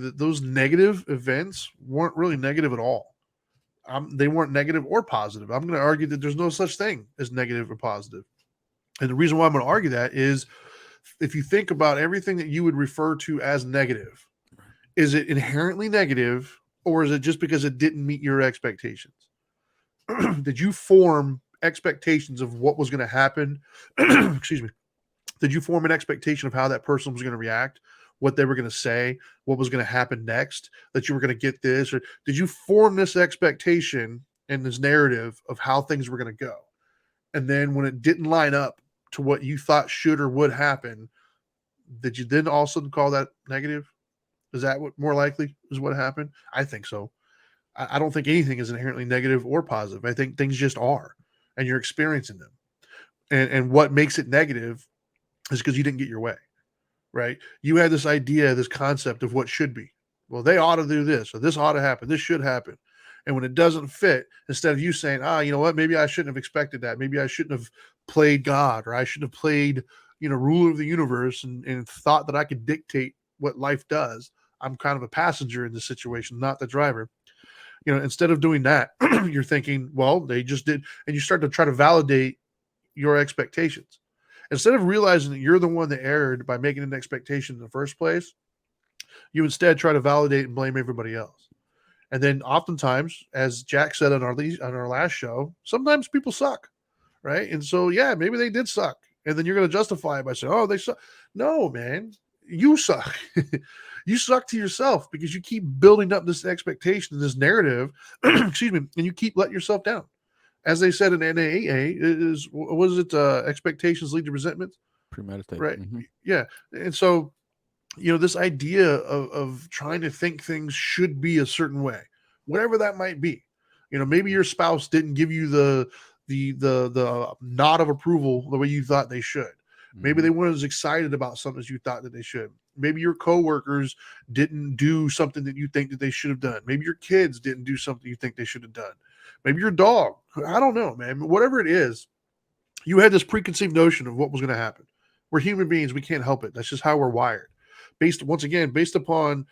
those negative events weren't really negative at all. They weren't negative or positive. I'm going to argue that there's no such thing as negative or positive. And the reason why I'm going to argue that is if you think about everything that you would refer to as negative, is it inherently negative or is it just because it didn't meet your expectations? Did you form expectations of what was going to happen? Excuse me. Did you form an expectation of how that person was going to react, what they were going to say, what was going to happen next, that you were going to get this? Or did you form this expectation and this narrative of how things were going to go? And then when it didn't line up to what you thought should or would happen, did you then also call that negative? Is that what more likely is what happened? I think so. I don't think anything is inherently negative or positive. I think things just are, and you're experiencing them. And what makes it negative is because you didn't get your way, right? You had this idea, this concept of what should be. Well, they ought to do this, or this ought to happen, this should happen. And when it doesn't fit, instead of you saying, you know what, maybe I shouldn't have expected that. Maybe I shouldn't have played God, or I should have played, ruler of the universe and thought that I could dictate what life does. I'm kind of a passenger in this situation, not the driver. Instead of doing that, you're thinking, well, they just did. And you start to try to validate your expectations. Instead of realizing that you're the one that erred by making an expectation in the first place, you instead try to validate and blame everybody else. And then oftentimes, as Jack said on our last show, sometimes people suck, right? And so, yeah, maybe they did suck. And then you're going to justify it by saying, oh, they suck. No, man, you suck. You suck to yourself because you keep building up this expectation, this narrative, excuse me, and you keep letting yourself down. As they said in NAA, expectations lead to resentment, Premeditated. right? Yeah. And so, this idea of trying to think things should be a certain way, whatever that might be. Maybe your spouse didn't give you the nod of approval the way you thought they should. Maybe they weren't as excited about something as you thought that they should. Maybe your coworkers didn't do something that you think that they should have done. Maybe your kids didn't do something you think they should have done. Maybe your dog. I don't know, man. Whatever it is, you had this preconceived notion of what was going to happen. We're human beings. We can't help it. That's just how we're wired. Based upon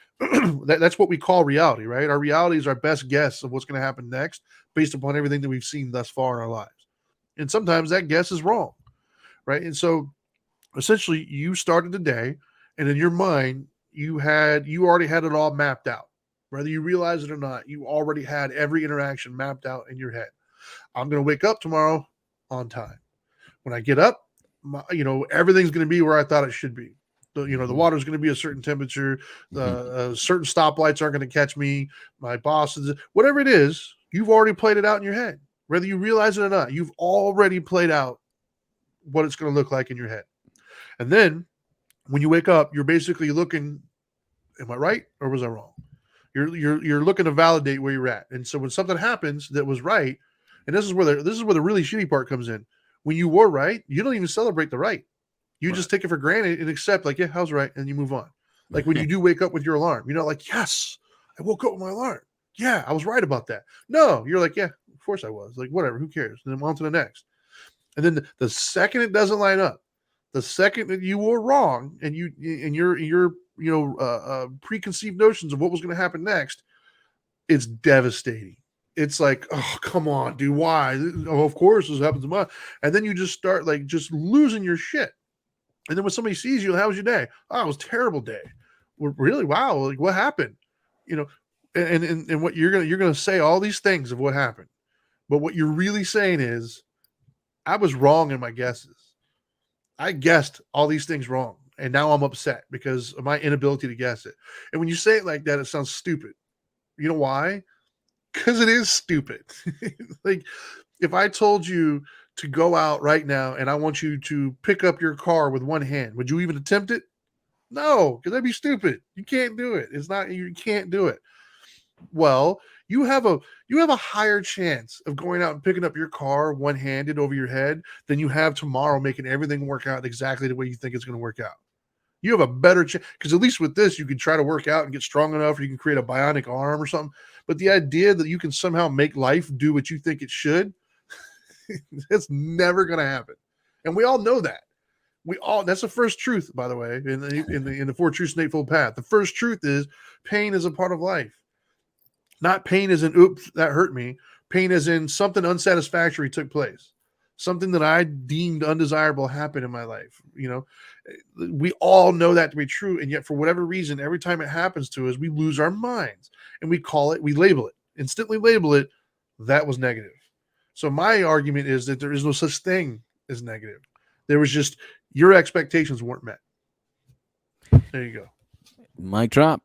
that's what we call reality, right? Our reality is our best guess of what's going to happen next based upon everything that we've seen thus far in our lives. And sometimes that guess is wrong, right? And so essentially you started the day and in your mind you already had it all mapped out. Whether you realize it or not, you already had every interaction mapped out in your head. I'm going to wake up tomorrow on time. When I get up, everything's going to be where I thought it should be. The water's going to be a certain temperature. Certain stoplights aren't going to catch me. My boss is whatever it is. You've already played it out in your head, whether you realize it or not. You've already played out what it's going to look like in your head. And then when you wake up, you're basically looking, am I right or was I wrong? You're looking to validate where you're at. And so when something happens that was right, and this is where the really shitty part comes in. When you were right, you don't even celebrate the right. You just take it for granted and accept, like, yeah, I was right, and you move on. Like when you do wake up with your alarm, you're not like, yes, I woke up with my alarm. Yeah, I was right about that. No, you're like, yeah, of course I was. Like, whatever, who cares? And then on to the next. And then the second it doesn't line up, the second that you were wrong, and your preconceived notions of what was going to happen next, it's devastating. It's like, oh, come on, dude, why? Oh, of course this happens to mine. And then you just start like just losing your shit. And then when somebody sees you, how was your day? Oh, it was a terrible day. Well, really? Wow. Like what happened? And what you're gonna say all these things of what happened. But what you're really saying is, I was wrong in my guesses. I guessed all these things wrong. And now I'm upset because of my inability to guess it. And when you say it like that, it sounds stupid. You know why? Because it is stupid. Like if I told you to go out right now and I want you to pick up your car with one hand, would you even attempt it? No, because that'd be stupid. You can't do it. You can't do it. Well, you have a higher chance of going out and picking up your car one-handed over your head than you have tomorrow making everything work out exactly the way you think it's going to work out. You have a better chance because at least with this, you can try to work out and get strong enough, or you can create a bionic arm or something. But the idea that you can somehow make life do what you think it should, it's never going to happen. And we all know that. That's the first truth, by the way, in the Four Truths and Eightfold Path. The first truth is pain is a part of life. Not pain as in, oops, that hurt me. Pain as in something unsatisfactory took place. Something that I deemed undesirable happened in my life. We all know that to be true. And yet for whatever reason, every time it happens to us, we lose our minds and we instantly label it. That was negative. So my argument is that there is no such thing as negative. There was just your expectations weren't met. There you go. Mic drop.